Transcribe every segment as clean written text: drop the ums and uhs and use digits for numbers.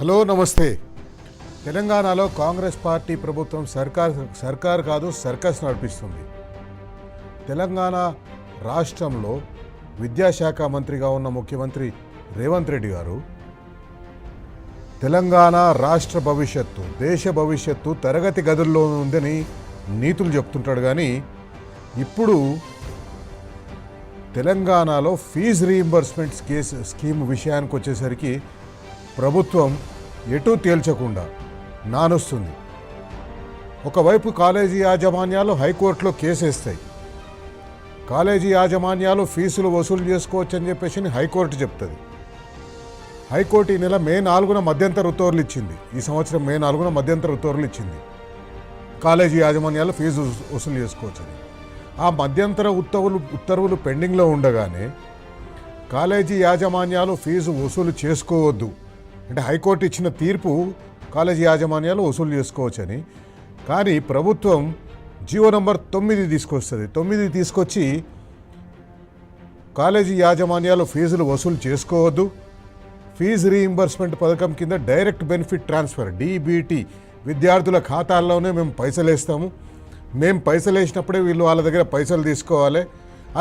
Hello నమస్తే. తెలంగాణలో Congress party ప్రభుత్వం సర్కార్ కాదు సర్కస్ నడిపిస్తుంది. తెలంగాణ రాష్ట్రంలో విద్యాశాఖ మంత్రిగా ఉన్న ముఖ్యమంత్రి రేవంత్ రెడ్డి గారు తెలంగాణ రాష్ట్ర భవిష్యత్తు, దేశ భవిష్యత్తు తరగతి గదుల్లో ఉందని నీతులు చెప్తుంటాడు. కానీ ఇప్పుడు తెలంగాణలో ఫీజు రీయింబర్స్మెంట్ స్కీమ్ విషయానికి వచ్చేసరికి ప్రభుత్వం ఎటూ తేల్చకుండా నానుస్తుంది. ఒకవైపు కాలేజీ యాజమాన్యాలు హైకోర్టులో కేసేస్తాయి. కాలేజీ యాజమాన్యాలు ఫీజులు వసూలు చేసుకోవచ్చని చెప్పేసి హైకోర్టు చెప్తుంది. హైకోర్టు ఈ నెల మే 4న మధ్యంతర ఉత్తర్వులు ఇచ్చింది. ఈ సంవత్సరం మే 4న మధ్యంతర ఉత్తర్వులు ఇచ్చింది. కాలేజీ యాజమాన్యాలు ఫీజు వసూలు చేసుకోవచ్చని. ఆ మధ్యంతర ఉత్తర్వులు పెండింగ్లో ఉండగానే కాలేజీ యాజమాన్యాలు ఫీజు వసూలు చేసుకోవద్దు అంటే హైకోర్టు ఇచ్చిన తీర్పు కాలేజీ యాజమాన్యాలు వసూలు చేసుకోవచ్చని. కానీ ప్రభుత్వం జీవో నంబర్ 9 తీసుకొస్తుంది. 9 తీసుకొచ్చి కాలేజీ యాజమాన్యాలు ఫీజులు వసూలు చేసుకోవద్దు, ఫీజు రీయింబర్స్మెంట్ పథకం కింద డైరెక్ట్ బెనిఫిట్ ట్రాన్స్ఫర్ డీబీటీ విద్యార్థుల ఖాతాల్లోనే మేము పైసలు వేస్తాము, మేము పైసలు వేసినప్పుడే వీళ్ళు వాళ్ళ దగ్గర పైసలు తీసుకోవాలి,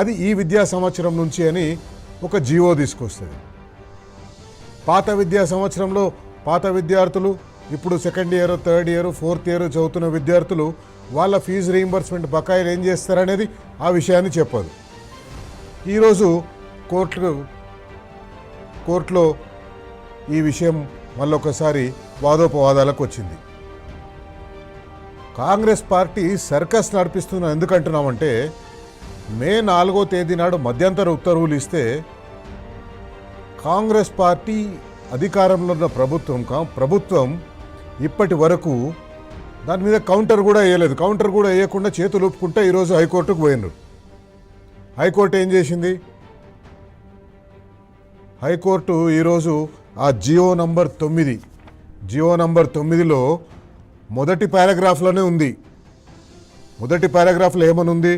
అది ఈ విద్యా సంవత్సరం నుంచి అని ఒక జీవో తీసుకొస్తుంది. పాత విద్యా సంవత్సరంలో పాత విద్యార్థులు, ఇప్పుడు second year, third year, fourth year చదువుతున్న విద్యార్థులు వాళ్ళ ఫీజు రీయింబర్స్మెంట్ బకాయిలు ఏం చేస్తారనేది ఆ విషయాన్ని చెప్పదు. ఈరోజు కోర్టులో ఈ విషయం మళ్ళొకసారి వాదోపవాదాలకు వచ్చింది. కాంగ్రెస్ పార్టీ సర్కస్ నడిపిస్తున్న ఎందుకంటున్నామంటే మే 4వ తేదీ నాడు మధ్యంతర ఉత్తర్వులు ఇస్తే కాంగ్రెస్ పార్టీ అధికారంలో ఉన్న ప్రభుత్వం ఇప్పటి వరకు దాని మీద కౌంటర్ కూడా వేయలేదు. కౌంటర్ కూడా వేయకుండా చేతులు ఊపుకుంటే ఈరోజు హైకోర్టుకు పోయినారు. హైకోర్టు ఏం చేసింది? హైకోర్టు ఈరోజు ఆ జియో నంబర్ 9లో మొదటి పారాగ్రాఫ్లోనే ఉంది. మొదటి పారాగ్రాఫ్లో ఏమనుంది?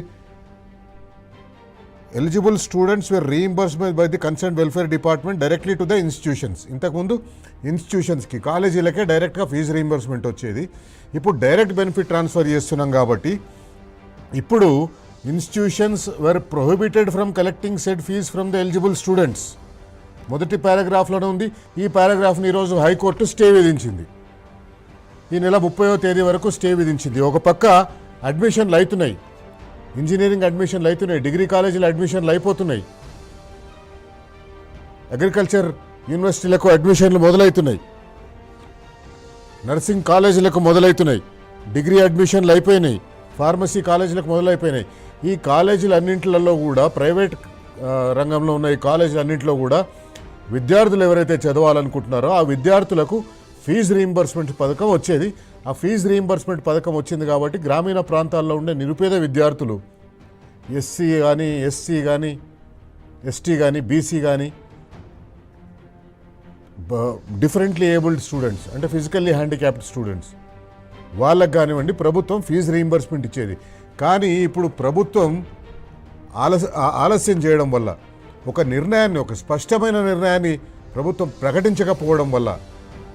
Eligible students were reimbursement by the concern welfare department directly to the institutions. ఇంతకుముందు ఇన్స్టిట్యూషన్స్కి, కాలేజీలకే డైరెక్ట్గా ఫీజు రీయింబర్స్మెంట్ వచ్చేది. ఇప్పుడు డైరెక్ట్ బెనిఫిట్ ట్రాన్స్ఫర్ చేస్తున్నాం కాబట్టి ఇప్పుడు institutions were prohibited from collecting said fees from the eligible students. మొదటి పారాగ్రాఫ్లోనే ఉంది. ఈ పారాగ్రాఫ్ని ఈరోజు హైకోర్టు స్టే విధించింది. ఈ నెల 30వ తేదీ వరకు స్టే విధించింది. ఒక పక్క అడ్మిషన్లు అవుతున్నాయి, ఇంజనీరింగ్ అడ్మిషన్లు అవుతున్నాయి, డిగ్రీ కాలేజీల అడ్మిషన్లు అయిపోతున్నాయి, అగ్రికల్చర్ యూనివర్సిటీలకు అడ్మిషన్లు మొదలవుతున్నాయి, నర్సింగ్ కాలేజీలకు మొదలవుతున్నాయి, డిగ్రీ అడ్మిషన్లు అయిపోయినాయి, ఫార్మసీ కాలేజీలకు మొదలైపోయినాయి. ఈ కాలేజీలన్నింటిలో కూడా, ప్రైవేట్ రంగంలో ఉన్న ఈ కాలేజీలన్నింటిలో కూడా విద్యార్థులు ఎవరైతే చదవాలనుకుంటున్నారో ఆ విద్యార్థులకు ఫీజు రీయింబర్స్మెంట్ పథకం వచ్చేది. ఆ ఫీజు రీయింబర్స్మెంట్ పథకం వచ్చింది కాబట్టి గ్రామీణ ప్రాంతాల్లో ఉండే నిరుపేద విద్యార్థులు, ఎస్సీ కానీ, ఎస్సీ కానీ, ఎస్టీ కానీ, బీసీ కానీ, డిఫరెంట్లీ ఏబుల్డ్ స్టూడెంట్స్ అంటే ఫిజికల్లీ హ్యాండిక్యాప్డ్ స్టూడెంట్స్, వాళ్ళకు కానివ్వండి ప్రభుత్వం ఫీజు రీయింబర్స్మెంట్ ఇచ్చేది. కానీ ఇప్పుడు ప్రభుత్వం ఆలస్యం చేయడం వల్ల, ఒక స్పష్టమైన నిర్ణయాన్ని ప్రభుత్వం ప్రకటించకపోవడం వల్ల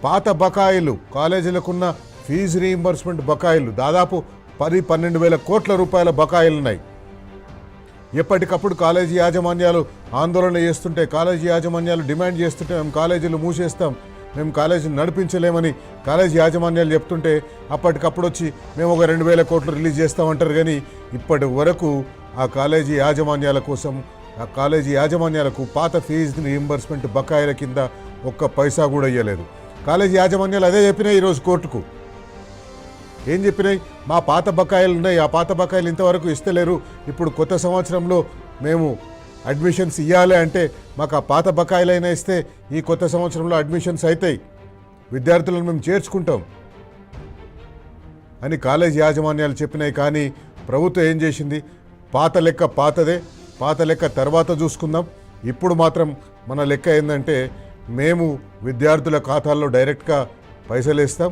పాత బకాయిలు, కాలేజీలకున్న ఫీజు రీయింబర్స్మెంట్ బకాయిలు దాదాపు 10-12 వేల కోట్ల రూపాయల బకాయిలు ఉన్నాయి. ఎప్పటికప్పుడు కాలేజీ యాజమాన్యాలు ఆందోళన చేస్తుంటే, కాలేజీ యాజమాన్యాలు డిమాండ్ చేస్తుంటే మేము కాలేజీలు మూసేస్తాం, మేము కాలేజీని నడిపించలేమని కాలేజీ యాజమాన్యాలు చెప్తుంటే అప్పటికప్పుడు వచ్చి మేము ఒక 2,000 కోట్లు రిలీజ్ చేస్తామంటారు. కానీ ఇప్పటి వరకు ఆ కాలేజీ యాజమాన్యాల కోసం, ఆ కాలేజీ యాజమాన్యాలకు పాత ఫీజు రీయింబర్స్మెంట్ బకాయిల కింద ఒక్క పైసా కూడా ఇవ్వలేదు. కాలేజీ యాజమాన్యాలు అదే చెప్పినాయి ఈరోజు కోర్టుకు. ఏం చెప్పినాయి? మా పాత బకాయిలు ఉన్నాయి, ఆ పాత బకాయిలు ఇంతవరకు ఇస్తలేరు, ఇప్పుడు కొత్త సంవత్సరంలో మేము అడ్మిషన్స్ ఇవ్వాలి అంటే మాకు ఆ పాత బకాయిలైనా ఇస్తే ఈ కొత్త సంవత్సరంలో అడ్మిషన్స్ అవుతాయి, విద్యార్థులను మేము చేర్చుకుంటాం అని కాలేజీ యాజమాన్యాలు చెప్పినాయి. కానీ ప్రభుత్వం ఏం చేసింది? పాత లెక్క పాతదే, పాత లెక్క తర్వాత చూసుకుందాం, ఇప్పుడు మాత్రం మన లెక్క ఏంటంటే మేము విద్యార్థుల ఖాతాల్లో డైరెక్ట్గా పైసలు వేస్తాం,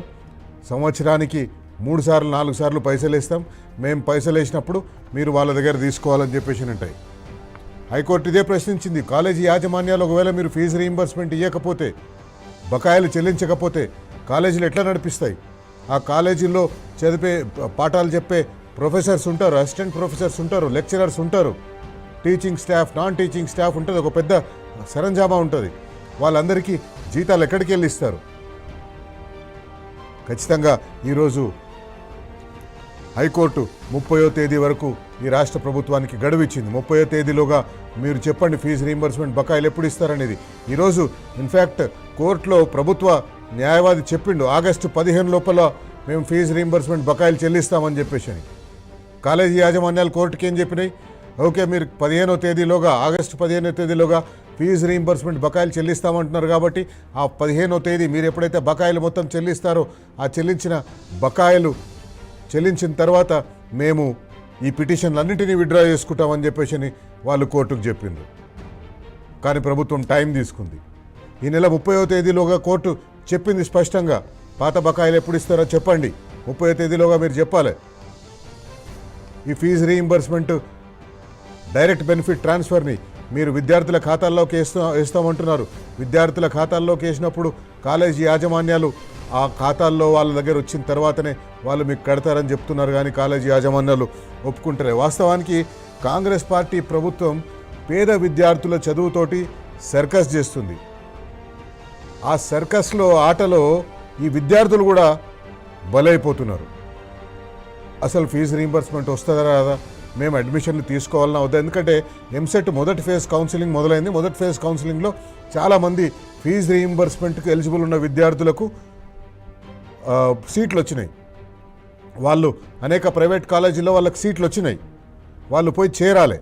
సంవత్సరానికి 3 సార్లు 4 సార్లు పైసలు వేస్తాం, మేము పైసలు వేసినప్పుడు మీరు వాళ్ళ దగ్గర తీసుకోవాలని చెప్పేసి ఉంటాయి. హైకోర్టు ఇదే ప్రశ్నించింది. కాలేజీ యాజమాన్యాలు ఒకవేళ మీరు ఫీజు రీయింబర్స్మెంట్ ఇవ్వకపోతే బకాయిలు చెల్లించకపోతే కాలేజీలు ఎట్లా నడిపిస్తాయి? ఆ కాలేజీల్లో చదివే పాఠాలు చెప్పే ప్రొఫెసర్స్ ఉంటారు, అసిస్టెంట్ ప్రొఫెసర్స్ ఉంటారు, లెక్చరర్స్ ఉంటారు, teaching staff, non teaching staff ఉంటుంది, ఒక పెద్ద సరంజామా ఉంటుంది. వాళ్ళందరికీ జీతాలు ఎక్కడికి వెళ్ళి ఇస్తారు? ఖచ్చితంగా ఈరోజు హైకోర్టు 30వ తేదీ వరకు ఈ రాష్ట్ర ప్రభుత్వానికి గడువు ఇచ్చింది. 30వ తేదీలోగా మీరు చెప్పండి ఫీజు రీయింబర్స్మెంట్ బకాయిలు ఎప్పుడు ఇస్తారనేది. ఈరోజు ఇన్ఫ్యాక్ట్ కోర్టులో ప్రభుత్వ న్యాయవాది చెప్పిండు, ఆగస్టు 15 లోపల మేము ఫీజు రీయింబర్స్మెంట్ బకాయిలు చెల్లిస్తామని చెప్పేసి. కాలేజీ యాజమాన్యాలు కోర్టుకి ఏం చెప్పినాయి? ఓకే, మీరు 15వ తేదీలోగా, ఆగస్టు 15వ తేదీలోగా ఫీజు రీయింబర్స్మెంట్ బకాయిలు చెల్లిస్తామంటున్నారు కాబట్టి ఆ 15వ తేదీ మీరు ఎప్పుడైతే బకాయిలు మొత్తం చెల్లిస్తారో ఆ చెల్లించిన బకాయిలు చెల్లించిన తర్వాత మేము ఈ పిటిషన్లన్నింటినీ విత్డ్రా చేసుకుంటామని చెప్పేసి వాళ్ళు కోర్టుకు చెప్పిండ్రు. కానీ ప్రభుత్వం టైం తీసుకుంది. ఈ నెల 30వ తేదీలోగా కోర్టు చెప్పింది స్పష్టంగా, పాత బకాయిలు ఎప్పుడు ఇస్తారో చెప్పండి, 30వ తేదీలోగా మీరు చెప్పాలి. ఈ ఫీజు రీయింబర్స్మెంట్ డైరెక్ట్ బెనిఫిట్ ట్రాన్స్ఫర్ని మీరు విద్యార్థుల ఖాతాల్లోకి వేస్తామంటున్నారు. విద్యార్థుల ఖాతాల్లోకి వేసినప్పుడు కాలేజీ యాజమాన్యాలు ఆ ఖాతాల్లో వాళ్ళ దగ్గర వచ్చిన తర్వాతనే వాళ్ళు మీకు కడతారని చెప్తున్నారు, కానీ కాలేజీ యాజమాన్యాలు ఒప్పుకుంటారే. వాస్తవానికి కాంగ్రెస్ పార్టీ ప్రభుత్వం పేద విద్యార్థుల చదువుతోటి సర్కస్ చేస్తుంది. ఆ సర్కస్లో ఆటలో ఈ విద్యార్థులు కూడా బలైపోతున్నారు. అసలు ఫీజు రీయింబర్స్మెంట్ వస్తుందా రాదా, మేము అడ్మిషన్లు తీసుకోవాలన్నా వద్దా? ఎందుకంటే ఎంసెట్ మొదటి ఫేజ్ కౌన్సిలింగ్ మొదలైంది. మొదటి ఫేజ్ కౌన్సిలింగ్లో చాలామంది ఫీజు రీయింబర్స్మెంట్కి ఎలిజిబుల్ ఉన్న విద్యార్థులకు సీట్లు వచ్చినాయి. వాళ్ళు అనేక ప్రైవేట్ కాలేజీల్లో వాళ్ళకి సీట్లు వచ్చినాయి, వాళ్ళు పోయి చేరాలి.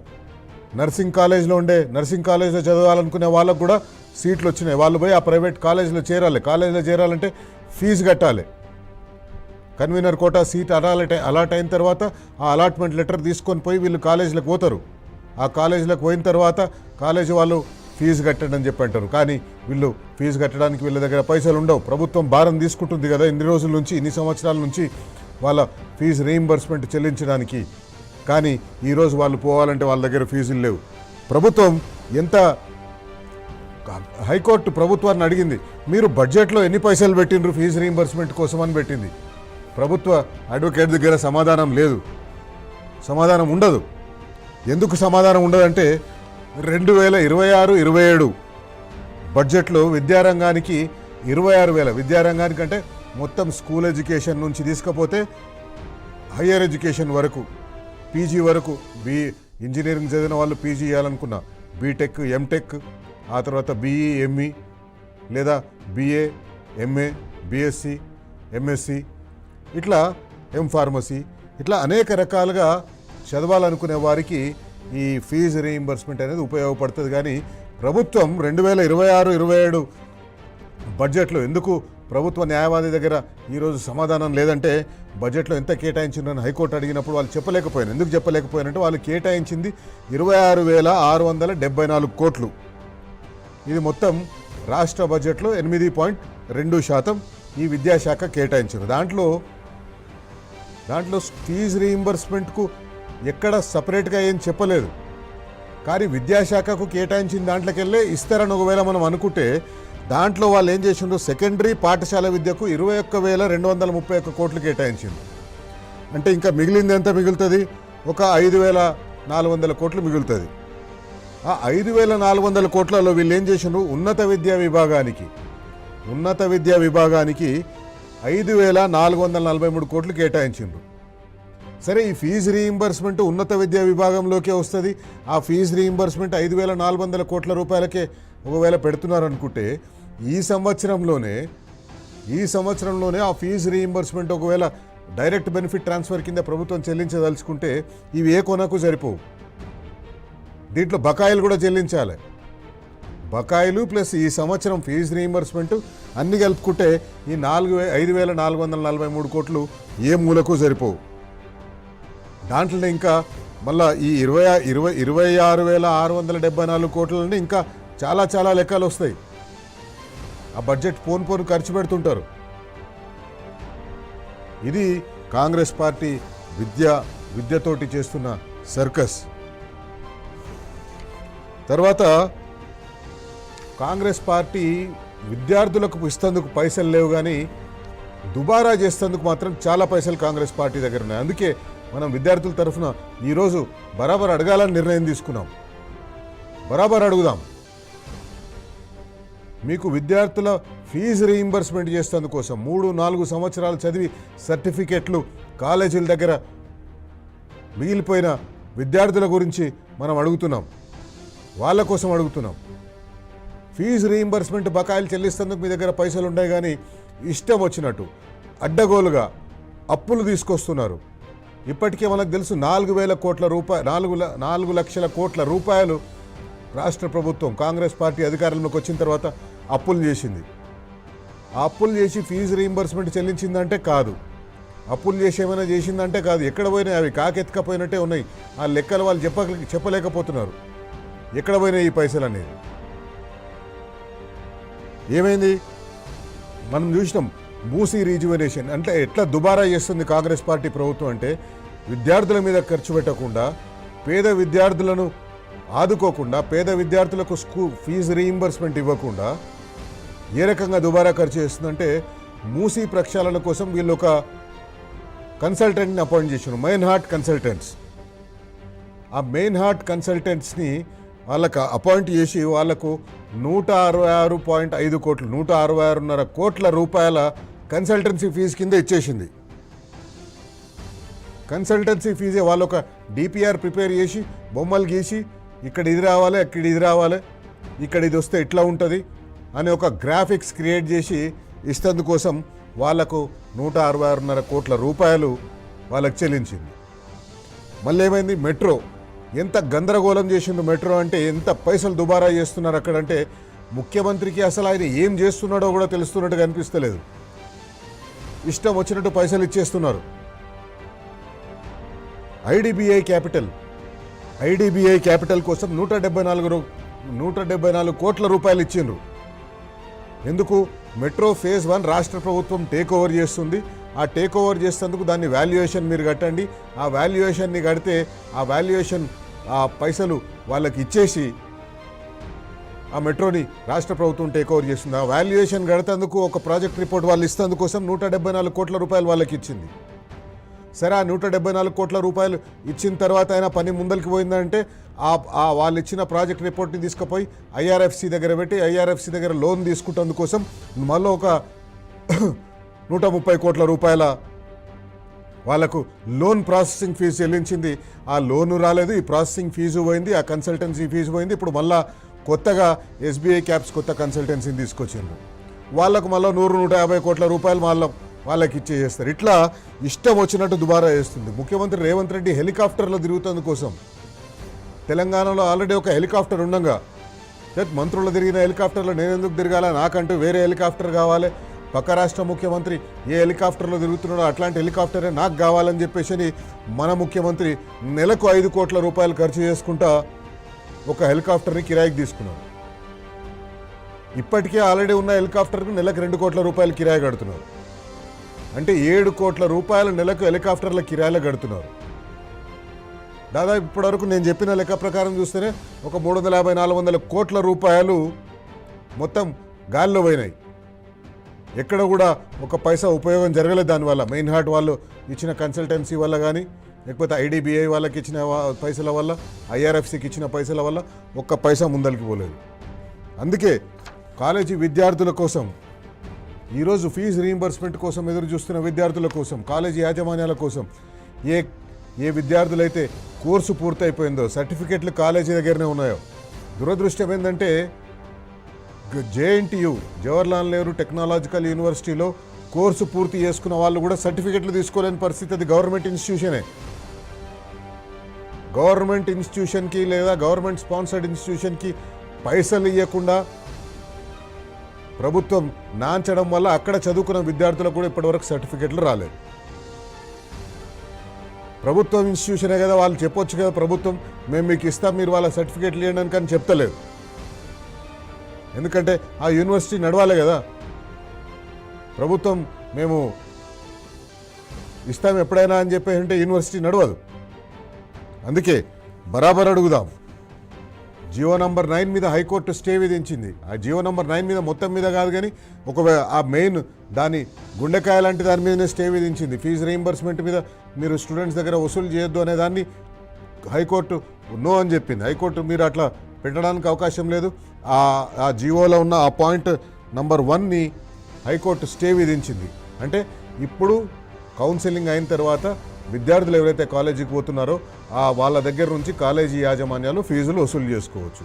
నర్సింగ్ కాలేజ్లో చదవాలనుకునే వాళ్ళకు కూడా సీట్లు వచ్చినాయి, వాళ్ళు పోయి ఆ ప్రైవేట్ కాలేజీలో చేరాలి. కాలేజీలో చేరాలంటే ఫీజు కట్టాలి. కన్వీనర్ కోటా సీట్ అలాట్ అయిన తర్వాత ఆ అలాట్మెంట్ లెటర్ తీసుకొని పోయి వీళ్ళు కాలేజీలకు పోతారు. ఆ కాలేజీలకు పోయిన తర్వాత కాలేజీ వాళ్ళు ఫీజు కట్టండి అని చెప్పి అంటారు. కానీ వీళ్ళు ఫీజు కట్టడానికి వీళ్ళ దగ్గర పైసలు ఉండవు. ప్రభుత్వం భారం తీసుకుంటుంది కదా ఇన్ని రోజుల నుంచి, ఇన్ని సంవత్సరాల నుంచి వాళ్ళ ఫీజు రీయింబర్స్మెంట్ చెల్లించడానికి. కానీ ఈరోజు వాళ్ళు పోవాలంటే వాళ్ళ దగ్గర ఫీజులు లేవు. ప్రభుత్వం ఎంత హైకోర్టు ప్రభుత్వాన్ని అడిగింది, మీరు బడ్జెట్లో ఎన్ని పైసలు పెట్టిండ్రు ఫీజు రీయింబర్స్మెంట్ కోసం అని పెట్టింది. ప్రభుత్వ అడ్వకేట్ దగ్గర సమాధానం లేదు, సమాధానం ఉండదు. ఎందుకు సమాధానం ఉండదంటే 2026-27 బడ్జెట్లో విద్యారంగానికి 26,000, విద్యారంగానికి అంటే మొత్తం స్కూల్ ఎడ్యుకేషన్ నుంచి తీసుకపోతే హయ్యర్ ఎడ్యుకేషన్ వరకు, పీజీ వరకు, ఇంజనీరింగ్ చదివిన వాళ్ళు పీజీ చేయాలనుకున్న, బీటెక్, ఎంటెక్, ఆ తర్వాత బీఈ, ఎంఈ లేదా బీఏ, ఎంఏ, బీఎస్సీ, ఎంఎస్సి, ఇట్లా ఫార్మసీ, ఇట్లా అనేక రకాలుగా చదవాలనుకునే వారికి ఈ ఫీజు రీయింబర్స్మెంట్ అనేది ఉపయోగపడుతుంది. కానీ ప్రభుత్వం 2026-27 బడ్జెట్లో ఎందుకు ప్రభుత్వ న్యాయవాది దగ్గర ఈరోజు సమాధానం లేదంటే, బడ్జెట్లో ఎంత కేటాయించిందని హైకోర్టు అడిగినప్పుడు వాళ్ళు చెప్పలేకపోయారు. ఎందుకు చెప్పలేకపోయారంటే వాళ్ళు కేటాయించింది 26,674 కోట్లు. ఇది మొత్తం రాష్ట్ర బడ్జెట్లో 8.2% ఈ విద్యాశాఖ కేటాయించారు. దాంట్లో ఫీజు రీయింబర్స్మెంట్కు ఎక్కడ సపరేట్గా ఏం చెప్పలేదు. కానీ విద్యాశాఖకు కేటాయించిన దాంట్లోకెళ్ళే ఇస్తారని ఒకవేళ మనం అనుకుంటే, దాంట్లో వాళ్ళు ఏం చేసిండ్రు, సెకండరీ పాఠశాల విద్యకు 21,231 కోట్లు కేటాయించింది. అంటే ఇంకా మిగిలింది ఎంత మిగులుతుంది? ఒక 5,400 కోట్లు మిగులుతుంది. ఆ 5,400 కోట్లలో వీళ్ళు ఏం చేసిండ్రు, ఉన్నత విద్యా విభాగానికి 5,443 కోట్లు కేటాయించిండ్రు. సరే, ఈ ఫీజు రీయింబర్స్మెంట్ ఉన్నత విద్యా విభాగంలోకే వస్తుంది. ఆ ఫీజు రీయింబర్స్మెంట్ 5,400 కోట్ల రూపాయలకే ఒకవేళ పెడుతున్నారనుకుంటే, ఈ సంవత్సరంలోనే ఆ ఫీజు రీయింబర్స్మెంట్ ఒకవేళ డైరెక్ట్ బెనిఫిట్ ట్రాన్స్ఫర్ కింద ప్రభుత్వం చెల్లించదలుచుకుంటే ఇవి ఏ కొనకు సరిపోవు. దీంట్లో బకాయిలు కూడా చెల్లించాలి. బకాయిలు ప్లస్ ఈ సంవత్సరం ఫీజు రీయింబర్స్మెంట్ అన్ని కలుపుకుంటే ఈ 5,443 కోట్లు ఏ మూలకు సరిపోవు. దాంట్లో ఇంకా మళ్ళీ ఈ 26,674 కోట్లని ఇంకా చాలా లెక్కలు వస్తాయి. ఆ బడ్జెట్ పోను ఖర్చు పెడుతుంటారు. ఇది కాంగ్రెస్ పార్టీ విద్యతోటి చేస్తున్న సర్కస్. తర్వాత కాంగ్రెస్ పార్టీ విద్యార్థులకు ఇస్తందుకు పైసలు లేవు, కానీ దుబారా చేసేందుకు మాత్రం చాలా పైసలు కాంగ్రెస్ పార్టీ దగ్గర ఉన్నాయి. అందుకే మనం విద్యార్థుల తరఫున ఈరోజు బరాబర్ అడగాలని నిర్ణయం తీసుకున్నాం. బరాబర్ అడుగుదాం. మీకు విద్యార్థుల ఫీజు రీయింబర్స్మెంట్ చేసేందుకోసం 3-4 సంవత్సరాలు చదివి సర్టిఫికెట్లు కాలేజీల దగ్గర మిగిలిపోయిన విద్యార్థుల గురించి మనం అడుగుతున్నాం. వాళ్ళ కోసం అడుగుతున్నాం. ఫీజు రీయింబర్స్మెంట్ బకాయిలు చెల్లిస్తేందుకు మీ దగ్గర పైసలు ఉన్నాయి, కానీ ఇష్టం వచ్చినట్టు అడ్డగోలుగా అప్పులు తీసుకొస్తున్నారు. ఇప్పటికే మనకు తెలుసు 4,000 కోట్ల రూపాయలు 4 లక్షల కోట్ల రూపాయలు రాష్ట్ర ప్రభుత్వం కాంగ్రెస్ పార్టీ అధికారంలోకి వచ్చిన తర్వాత అప్పులు చేసింది. ఆ అప్పులు చేసి ఫీజు రీయింబర్స్మెంట్ చెల్లించిందంటే కాదు, అప్పులు చేసి ఏమైనా చేసిందంటే కాదు. ఎక్కడ పోయినాయి? అవి కాకెత్తుకపోయినట్టే ఉన్నాయి. ఆ లెక్కలు వాళ్ళు చెప్పలేకపోతున్నారు ఎక్కడ పోయినాయి ఈ పైసలు అనేది. ఏమైంది? మనం చూసినాం మూసీ రీజువనేషన్ అంటే ఎట్లా దుబారా చేస్తుంది కాంగ్రెస్ పార్టీ ప్రభుత్వం. అంటే విద్యార్థుల మీద ఖర్చు పెట్టకుండా, పేద విద్యార్థులను ఆదుకోకుండా, పేద విద్యార్థులకు ఫీజు రీయింబర్స్మెంట్ ఇవ్వకుండా ఏ రకంగా దుబారా ఖర్చు చేస్తుందంటే, మూసీ ప్రక్షాళన కోసం వీళ్ళు ఒక కన్సల్టెంట్ని అపాయింట్ చేశారు, మెయిన్ హార్ట్ కన్సల్టెంట్స్. ఆ మెయిన్ హార్ట్ కన్సల్టెంట్స్ని వాళ్ళకు అపాయింట్ చేసి వాళ్లకు 166.5 కోట్లు 166.5 కోట్ల రూపాయల కన్సల్టెన్సీ ఫీజు కింద ఇచ్చేసింది. కన్సల్టెన్సీ ఫీజే వాళ్ళు ఒక డిపిఆర్ ప్రిపేర్ చేసి బొమ్మలు గీసి ఇక్కడ ఇది రావాలి, అక్కడ ఇది రావాలి, ఇక్కడ ఇది వస్తే ఇట్లా ఉంటుంది అని ఒక గ్రాఫిక్స్ క్రియేట్ చేసి ఇస్తందుకోసం వాళ్లకు 166.5 కోట్ల రూపాయలు వాళ్ళకి చెల్లించింది. మళ్ళీ ఏమైంది? మెట్రో ఎంత గందరగోళం చేసిందో. మెట్రో అంటే ఎంత పైసలు దుబారా చేస్తున్నారు అక్కడంటే, ముఖ్యమంత్రికి అసలు ఆయన ఏం చేస్తున్నాడో కూడా తెలుస్తున్నట్టుగా అనిపిస్తలేదు. ఇష్టం వచ్చినట్టు పైసలు ఇచ్చేస్తున్నారు. ఐడిబిఐ క్యాపిటల్ కోసం 174 కోట్ల రూపాయలు ఇచ్చిండ్రు. ఎందుకు? మెట్రో ఫేజ్ 1 రాష్ట్ర ప్రభుత్వం టేక్ ఓవర్ చేస్తుంది. ఆ టేక్ ఓవర్ చేసేందుకు దాన్ని వాల్యుయేషన్ మీరు కట్టండి. ఆ వాల్యుయేషన్ని కడితే ఆ పైసలు వాళ్ళకి ఇచ్చేసి ఆ మెట్రోని రాష్ట్ర ప్రభుత్వం టేక్ ఓవర్ చేస్తుంది. ఆ వాల్యుయేషన్ కడతందుకు ఒక ప్రాజెక్ట్ రిపోర్ట్ వాళ్ళు ఇస్తందుకోసం 174 కోట్ల రూపాయలు వాళ్ళకి ఇచ్చింది. సరే, ఆ 174 కోట్ల రూపాయలు ఇచ్చిన తర్వాత అయినా పని ముందరికి పోయిందంటే వాళ్ళు ఇచ్చిన ప్రాజెక్ట్ రిపోర్ట్ని తీసుకుపోయి ఐఆర్ఎఫ్సి దగ్గర పెట్టి ఐఆర్ఎఫ్సి దగ్గర లోన్ తీసుకుంటందుకోసం మళ్ళీ ఒక 130 కోట్ల రూపాయల వాళ్ళకు లోన్ ప్రాసెసింగ్ ఫీజు చెల్లించింది. ఆ లోను రాలేదు, ఈ ప్రాసెసింగ్ ఫీజు పోయింది, ఆ కన్సల్టెన్సీ ఫీజు పోయింది. ఇప్పుడు మళ్ళీ కొత్తగా ఎస్బీఐ క్యాప్స్ కొత్త కన్సల్టెన్సీని తీసుకొచ్చిండ్రు. వాళ్ళకు మళ్ళీ 100-150 కోట్ల రూపాయలు వాళ్ళకి ఇచ్చేస్తారు. ఇట్లా ఇష్టం వచ్చినట్టు దుబారా చేస్తుంది. ముఖ్యమంత్రి రేవంత్ రెడ్డి హెలికాప్టర్లో తిరుగుతుంది కోసం. తెలంగాణలో ఆల్రెడీ ఒక హెలికాప్టర్ ఉండగా మంత్రులు తిరిగిన హెలికాప్టర్లో నేను ఎందుకు తిరగాల, నాకంటూ వేరే హెలికాప్టర్ కావాలి, పక్క రాష్ట్ర ముఖ్యమంత్రి ఏ హెలికాప్టర్లో తిరుగుతున్నాడో అట్లాంటి హెలికాప్టరే నాకు కావాలని చెప్పేసి మన ముఖ్యమంత్రి నెలకు 5 కోట్ల రూపాయలు ఖర్చు చేసుకుంటా ఒక హెలికాప్టర్ని కిరాయికి తీసుకున్నాడు. ఇప్పటికే ఆల్రెడీ ఉన్న హెలికాప్టర్కు నెలకు 2 కోట్ల రూపాయలు కిరాయి కడుతున్నారు. అంటే 7 కోట్ల రూపాయలు నెలకు హెలికాప్టర్ల కిరాయిలో కడుతున్నారు. దాదాపు ఇప్పటివరకు నేను చెప్పిన లెక్క ప్రకారం చూస్తేనే ఒక 350-400 కోట్ల రూపాయలు మొత్తం గాల్లో పోయినాయి. ఎక్కడ కూడా ఒక పైసా ఉపయోగం జరగలేదు దానివల్ల. మెయిన్ హార్ట్ వాళ్ళు ఇచ్చిన కన్సల్టెన్సీ వల్ల కానీ, లేకపోతే ఐడిబిఐ వాళ్ళకి ఇచ్చిన పైసల వల్ల, ఐఆర్ఎఫ్సికి ఇచ్చిన పైసల వల్ల ఒక్క పైసా ముందరికి పోలేదు. అందుకే కాలేజీ విద్యార్థుల కోసం, ఈరోజు ఫీజు రీయింబర్స్మెంట్ కోసం ఎదురు చూస్తున్న విద్యార్థుల కోసం, కాలేజీ యాజమాన్యాల కోసం, ఏ విద్యార్థులైతే కోర్సు పూర్తయిపోయిందో, సర్టిఫికెట్లు కాలేజీ దగ్గరనే ఉన్నాయో, దురదృష్టం ఏంటంటే జేఎన్టీయు జవహర్లాల్ నెహ్రూ టెక్నాలజికల్ యూనివర్సిటీలో కోర్సు పూర్తి చేసుకున్న వాళ్ళు కూడా సర్టిఫికెట్లు తీసుకోలేని పరిస్థితి. అది గవర్నమెంట్ ఇన్స్టిట్యూషనే. గవర్నమెంట్ ఇన్స్టిట్యూషన్కి లేదా గవర్నమెంట్ స్పాన్సర్డ్ ఇన్స్టిట్యూషన్కి పైసలు ఇవ్వకుండా ప్రభుత్వం నాంచడం వల్ల అక్కడ చదువుకున్న విద్యార్థులకు కూడా ఇప్పటివరకు సర్టిఫికెట్లు రాలేదు. ప్రభుత్వం ఇన్స్టిట్యూషనే కదా, వాళ్ళు చెప్పొచ్చు కదా ప్రభుత్వం మేము మీకు ఇస్తాం, మీరు వాళ్ళ సర్టిఫికెట్లు ఇవ్వడానికి అని చెప్తలేదు. ఎందుకంటే ఆ యూనివర్సిటీ నడవాలి కదా. ప్రభుత్వం మేము ఇస్తాం ఎప్పుడైనా అని చెప్పేసి అంటే యూనివర్సిటీ నడవదు. అందుకే బరాబర్ అడుగుదాం. జియో నంబర్ 9 మీద హైకోర్టు స్టే విధించింది. ఆ జియో నంబర్ 9 మీద మొత్తం మీద కాదు, కానీ ఆ మెయిన్ దాని గుండెకాయ లాంటి దాని మీదనే స్టే విధించింది. ఫీజు రీయింబర్స్మెంట్ మీద మీరు స్టూడెంట్స్ దగ్గర వసూలు చేయొద్దు అనే దాన్ని హైకోర్టు నో అని చెప్పింది. హైకోర్టు మీరు అట్లా పెట్టడానికి అవకాశం లేదు. ఆ జియోలో ఉన్న ఆ పాయింట్ నంబర్ 1ని హైకోర్టు స్టే విధించింది. అంటే ఇప్పుడు కౌన్సిలింగ్ అయిన తర్వాత విద్యార్థులు ఎవరైతే కాలేజీకి పోతున్నారో వాళ్ళ దగ్గర నుంచి కాలేజీ యాజమాన్యాలు ఫీజులు వసూలు చేసుకోవచ్చు.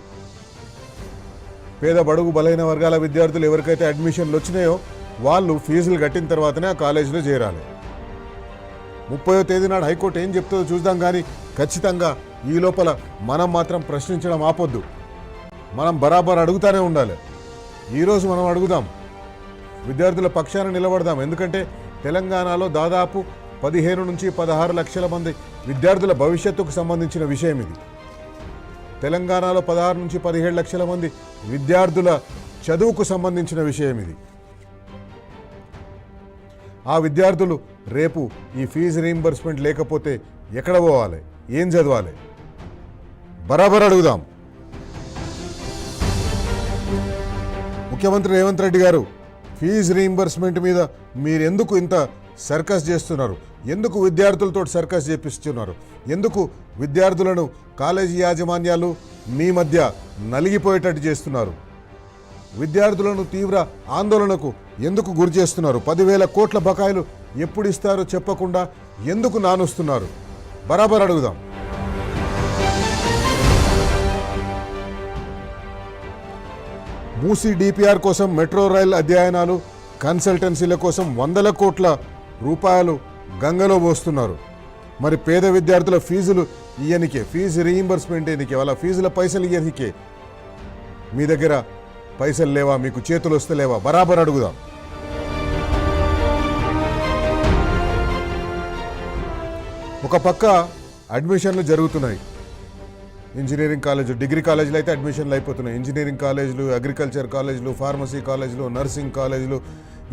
పేద బడుగు బలైన వర్గాల విద్యార్థులు ఎవరికైతే అడ్మిషన్లు వచ్చినాయో వాళ్ళు ఫీజులు కట్టిన తర్వాతనే ఆ కాలేజీలో చేరాలి. 30వ తేదీ నాడు హైకోర్టు ఏం చెప్తుందో చూద్దాం, కానీ ఖచ్చితంగా ఈ లోపల మనం మాత్రం ప్రశ్నించడం ఆపొద్దు. మనం బరాబర్ అడుగుతూనే ఉండాలి. ఈరోజు మనం అడుగుదాం, విద్యార్థుల పక్షాన నిలబడదాం. ఎందుకంటే తెలంగాణలో దాదాపు 15 నుంచి 16 లక్షల మంది విద్యార్థుల భవిష్యత్తుకు సంబంధించిన విషయం ఇది. తెలంగాణలో 16 నుంచి 17 లక్షల మంది విద్యార్థుల చదువుకు సంబంధించిన విషయం ఇది. ఆ విద్యార్థులు రేపు ఈ ఫీజు రీయింబర్స్మెంట్ లేకపోతే ఎక్కడ పోవాలి, ఏం చదవాలి? బరాబర్ అడుగుదాం. ముఖ్యమంత్రి రేవంత్ రెడ్డి గారు, ఫీజు రీయింబర్స్మెంట్ మీద మీరు ఎందుకు ఇంత సర్కస్ చేస్తున్నారు? ఎందుకు విద్యార్థులతో సర్కస్ చేపిస్తున్నారు? ఎందుకు విద్యార్థులను కాలేజీ యాజమాన్యాలు మీ మధ్య నలిగిపోయేటట్టు చేస్తున్నారు? విద్యార్థులను తీవ్ర ఆందోళనకు ఎందుకు గురి చేస్తున్నారు? 10,000 కోట్ల బకాయిలు ఎప్పుడు ఇస్తారో చెప్పకుండా ఎందుకు నానుస్తున్నారు? బరాబర్ అడుగుదాం. మూసీ డిపిఆర్ కోసం మెట్రో రైల్ అధ్యయనాలు కన్సల్టెన్సీల కోసం 100 కోట్ల రూపాయలు గంగలో పోస్తున్నారు. మరి పేద విద్యార్థుల ఫీజులు ఇయ్యనికే, ఫీజు రీయింబర్స్మెంట్ ఇయ్యనికే, వాళ్ళ ఫీజుల పైసలు ఇయ్యనికే మీ దగ్గర పైసలు లేవా? మీకు చేతులు వస్తలేవా? బరాబర్ అడుగుదాం. ఒక పక్క అడ్మిషన్లు జరుగుతున్నాయి. ఇంజనీరింగ్ కాలేజీలు, డిగ్రీ కాలేజీలు అయితే అడ్మిషన్లు అయిపోతున్నాయి. ఇంజనీరింగ్ కాలేజీలు, అగ్రికల్చర్ కాలేజీలు, ఫార్మసీ కాలేజీలు, నర్సింగ్ కాలేజీలు,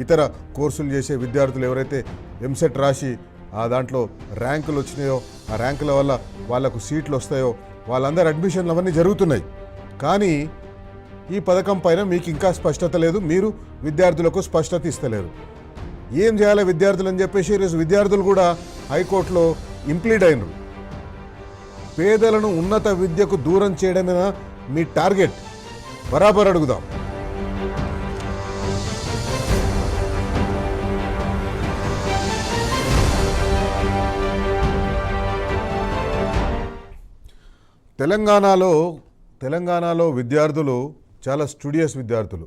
ఇతర కోర్సులు చేసే విద్యార్థులు ఎవరైతే ఎంసెట్ రాసి దాంట్లో ర్యాంకులు వచ్చినాయో, ఆ ర్యాంకుల వల్ల వాళ్లకు సీట్లు వస్తాయో వాళ్ళందరూ అడ్మిషన్లు అవన్నీ జరుగుతున్నాయి. కానీ ఈ పథకం పైన మీకు ఇంకా స్పష్టత లేదు. మీరు విద్యార్థులకు స్పష్టత ఇస్తలేరు. ఏం చేయాలి విద్యార్థులు అని చెప్పేసి ఈరోజు విద్యార్థులు కూడా హైకోర్టులో ఇంప్లీడ్ అయినరు. పేదలను ఉన్నత విద్యకు దూరం చేయడమేనా మీ టార్గెట్? బరాబర్ అడుగుదాం. తెలంగాణలో విద్యార్థులు చాలా స్టూడియస్ విద్యార్థులు.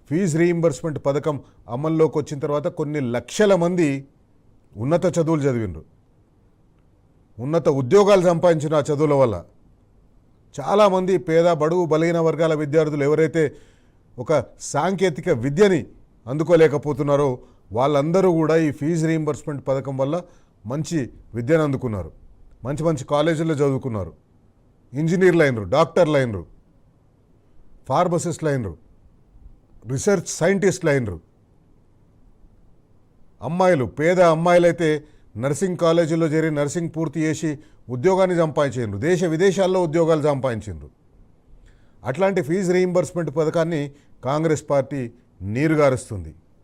ఫీజు రీయింబర్స్మెంట్ పథకం అమల్లోకి వచ్చిన తర్వాత కొన్ని లక్షల మంది ఉన్నత చదువులు చదివినరు, ఉన్నత ఉద్యోగాలు సంపాదించిన ఆ చదువుల వల్ల. చాలామంది పేద బడుగు బలహీన వర్గాల విద్యార్థులు ఎవరైతే ఒక సాంకేతిక విద్యని అందుకోలేకపోతున్నారో వాళ్ళందరూ కూడా ఈ ఫీజు రీయింబర్స్మెంట్ పథకం వల్ల మంచి విద్యను అందుకున్నారు, మంచి మంచి కాలేజీల్లో చదువుకున్నారు. ఇంజనీర్లు అయినరు, డాక్టర్లు అయినరు, ఫార్మసిస్టులు అయినరు, రీసెర్చ్ సైంటిస్టులు అయినరు. అమ్మాయిలు, పేద అమ్మాయిలైతే నర్సింగ్ కాలేజీలో చేరి నర్సింగ్ పూర్తి చేసి ఉద్యోగాన్ని సంపాదించారు, దేశ విదేశాల్లో ఉద్యోగాలు సంపాదించారు. అట్లాంటి ఫీజు రీయింబర్స్మెంట్ పథకాన్ని కాంగ్రెస్ పార్టీ నీరుగారుస్తుంది.